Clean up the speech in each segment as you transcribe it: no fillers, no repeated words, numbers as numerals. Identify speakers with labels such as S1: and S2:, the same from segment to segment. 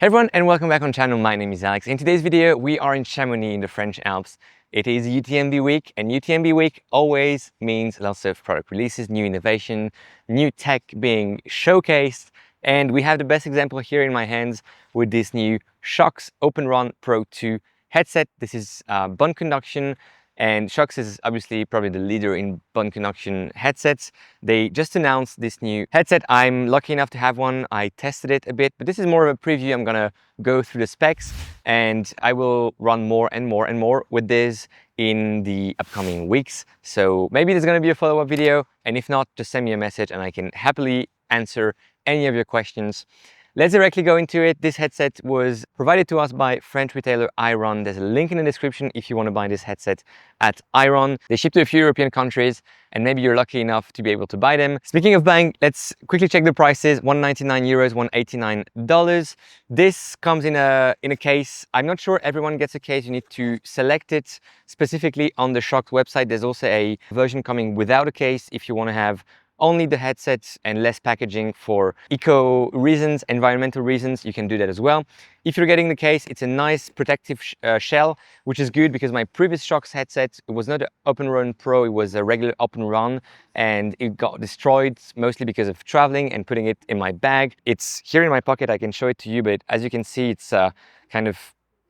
S1: Hey everyone, and welcome back on channel. My name is Alex. In today's video, we are in Chamonix in the French Alps. It is UTMB week, and UTMB week always means lots of product releases, new innovation, new tech being showcased. And we have the best example here in my hands with this new Shokz OpenRun Pro 2 headset. This is bone conduction, and Shokz is obviously probably the leader in bone conduction headsets. They just announced this new headset. I'm lucky enough to have one. I tested it a bit, but this is more of a preview. I'm gonna go through the specs, and I will run more and more with this in the upcoming weeks. So maybe there's gonna be a follow-up video, and if not, just send me a message and I can happily answer any of your questions. Let's directly go into it. This headset was provided to us by French retailer Iron. There's a link in the description if you want to buy this headset at Iron. They ship to a few European countries, and maybe you're lucky enough to be able to buy them. Speaking of buying, let's quickly check the prices. 199 euros, $189. This comes in a case. I'm not sure everyone gets a case. You need to select it specifically on the Shokz website. There's also a version coming without a case if you want to have only the headsets and less packaging for eco reasons, environmental reasons. You can do that as well. If you're getting the case, it's a nice protective shell, which is good because my previous Shokz headset, it was not an OpenRun Pro, it was a regular OpenRun, and it got destroyed mostly because of traveling and putting it in my bag. It's here in my pocket, I can show it to you, but as you can see, it's kind of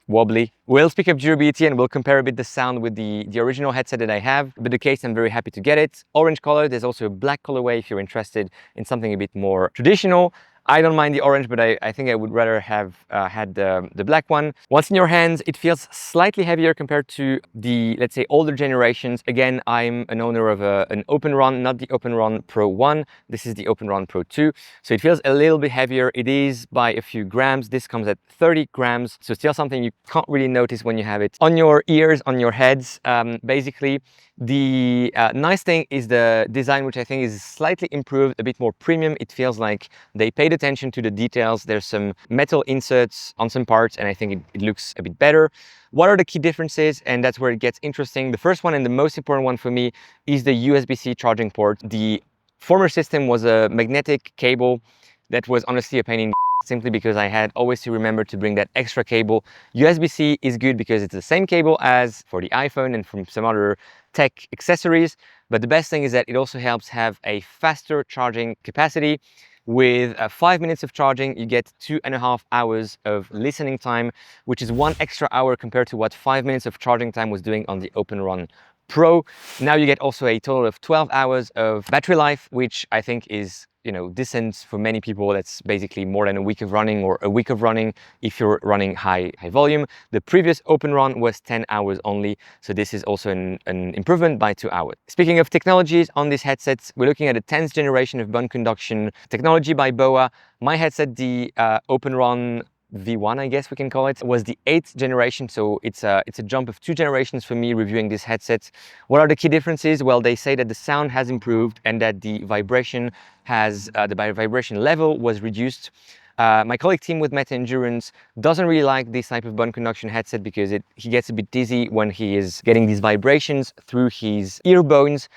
S1: wobbly. We'll speak of durability and we'll compare a bit the sound with the original headset that I have, but the case, I'm very happy to get it. Orange color, there's also a black colorway if you're interested in something a bit more traditional. I don't mind the orange, but I think I would rather have had the black one. Once in your hands, it feels slightly heavier compared to the, let's say, older generations. Again, I'm an owner of an OpenRun, not the OpenRun Pro 1. This is the OpenRun Pro 2. So it feels a little bit heavier. It is by a few grams. This comes at 30 grams. So still something you can't really notice when you have it on your ears, on your heads. Basically, the nice thing is the design, which I think is slightly improved, a bit more premium. It feels like they paid attention to the details. There's some metal inserts on some parts, and I think it looks a bit better. What are the key differences? And that's where it gets interesting. The first one and the most important one for me is the USB-C charging port. The former system was a magnetic cable that was honestly a pain in simply because I had always to remember to bring that extra cable. USB-C is good because it's the same cable as for the iPhone and from some other tech accessories. But the best thing is that it also helps have a faster charging capacity. With 5 minutes of charging, you get 2.5 hours of listening time, which is 1 extra hour compared to what 5 minutes of charging time was doing on the OpenRun Pro. Now you get also a total of 12 hours of battery life, which I think is, you know, decent for many people. That's basically more than a week of running, or a week of running if you're running high volume. The previous OpenRun was 10 hours only, so this is also an improvement by 2 hours. Speaking of technologies on these headsets, we're looking at a 10th generation of bone conduction technology by BOA. My headset, the OpenRun V1, I guess we can call it, was the 8th generation, so it's a jump of 2 generations for me reviewing this headset. What are the key differences? Well, they say that the sound has improved and that the vibration vibration level was reduced. My colleague Tim with Meta Endurance doesn't really like this type of bone conduction headset because he gets a bit dizzy when he is getting these vibrations through his ear bones.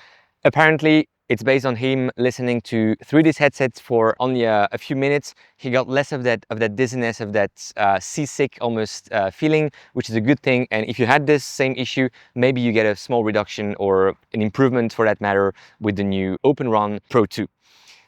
S1: Apparently, it's based on him listening through these headsets for only a few minutes. He got less of that dizziness, of that seasick almost feeling, which is a good thing. And if you had this same issue, maybe you get a small reduction or an improvement for that matter with the new OpenRun Pro 2.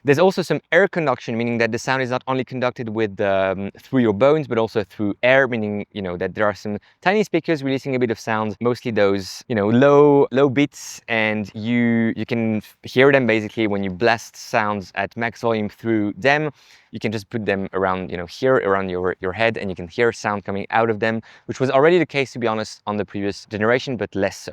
S1: There's also some air conduction, meaning that the sound is not only conducted with through your bones, but also through air, meaning, you know, that there are some tiny speakers releasing a bit of sound, mostly those, you know, low bits, and you can hear them basically when you blast sounds at max volume through them. You can just put them around, you know, here around your head, and you can hear sound coming out of them, which was already the case, to be honest, on the previous generation, but less so.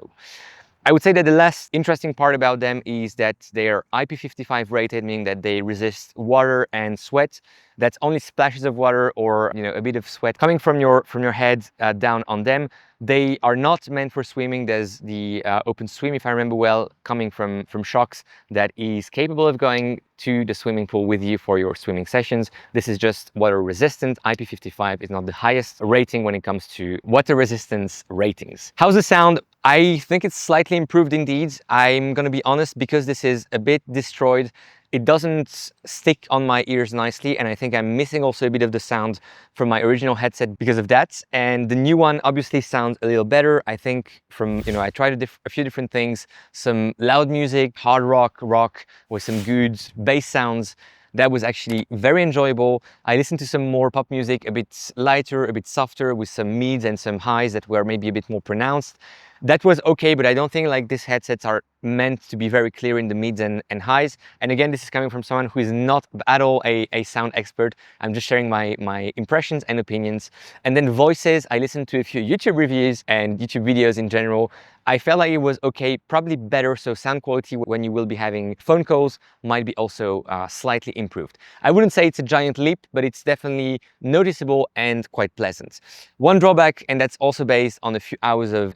S1: I would say that the last interesting part about them is that they are IP55 rated, meaning that they resist water and sweat. That's only splashes of water or, you know, a bit of sweat coming from your head down on them. They are not meant for swimming. There's the Open Swim, if I remember well, coming from Shokz, that is capable of going to the swimming pool with you for your swimming sessions. This is just water resistant. IP55 is not the highest rating when it comes to water resistance ratings. How's the sound? I think it's slightly improved indeed. I'm gonna be honest, because this is a bit destroyed. it doesn't stick on my ears nicely, and I think I'm missing also a bit of the sound from my original headset because of that. And the new one obviously sounds a little better. I think from, I tried a few different things, some loud music, hard rock with some good bass sounds. That was actually very enjoyable. I listened to some more pop music, a bit lighter, a bit softer, with some mids and some highs that were maybe a bit more pronounced. That was okay, but I don't think like these headsets are meant to be very clear in the mids and highs. And again, this is coming from someone who is not at all a sound expert. I'm just sharing my impressions and opinions. And then voices, I listened to a few YouTube reviews and YouTube videos in general. I felt like it was okay, probably better. So sound quality when you will be having phone calls might be also slightly improved. I wouldn't say it's a giant leap, but it's definitely noticeable and quite pleasant. One drawback, and that's also based on a few hours of,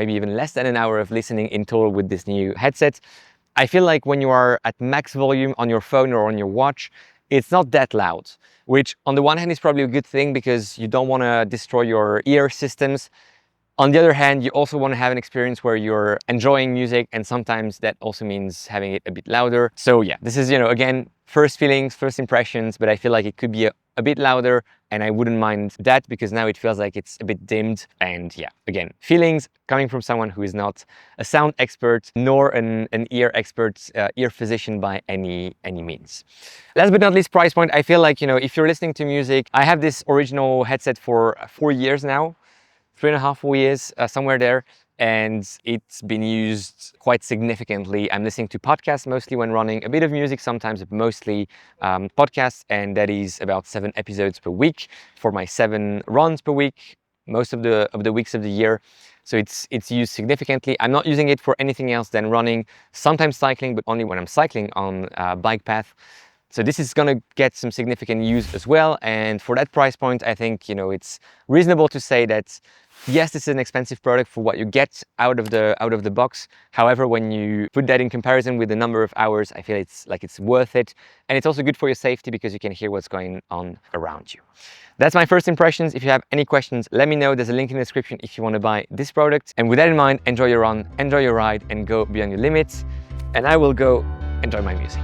S1: maybe even less than an hour of listening in total with this new headset. I feel like when you are at max volume on your phone or on your watch, it's not that loud, which on the one hand is probably a good thing because you don't want to destroy your ear systems. On the other hand, you also want to have an experience where you're enjoying music, and sometimes that also means having it a bit louder. So yeah, this is, again, first feelings, first impressions, but I feel like it could be a bit louder, and I wouldn't mind that because now it feels like it's a bit dimmed. And yeah, again, feelings coming from someone who is not a sound expert nor an ear expert, ear physician by any means. Last but not least, price point. I feel like, if you're listening to music, I have this original headset for 4 years now. 3.5, 4 years, somewhere there, and it's been used quite significantly. I'm listening to podcasts mostly when running, a bit of music sometimes, but mostly podcasts, and that is about 7 episodes per week for my 7 runs per week, most of the weeks of the year. So it's used significantly. I'm not using it for anything else than running, sometimes cycling, but only when I'm cycling on a bike path. So this is going to get some significant use as well. And for that price point, I think, it's reasonable to say that, yes, this is an expensive product for what you get out of the box. However, when you put that in comparison with the number of hours, I feel it's worth it. And it's also good for your safety because you can hear what's going on around you. That's my first impressions. If you have any questions, let me know. There's a link in the description if you want to buy this product. And with that in mind, enjoy your run, enjoy your ride, and go beyond your limits. And I will go enjoy my music.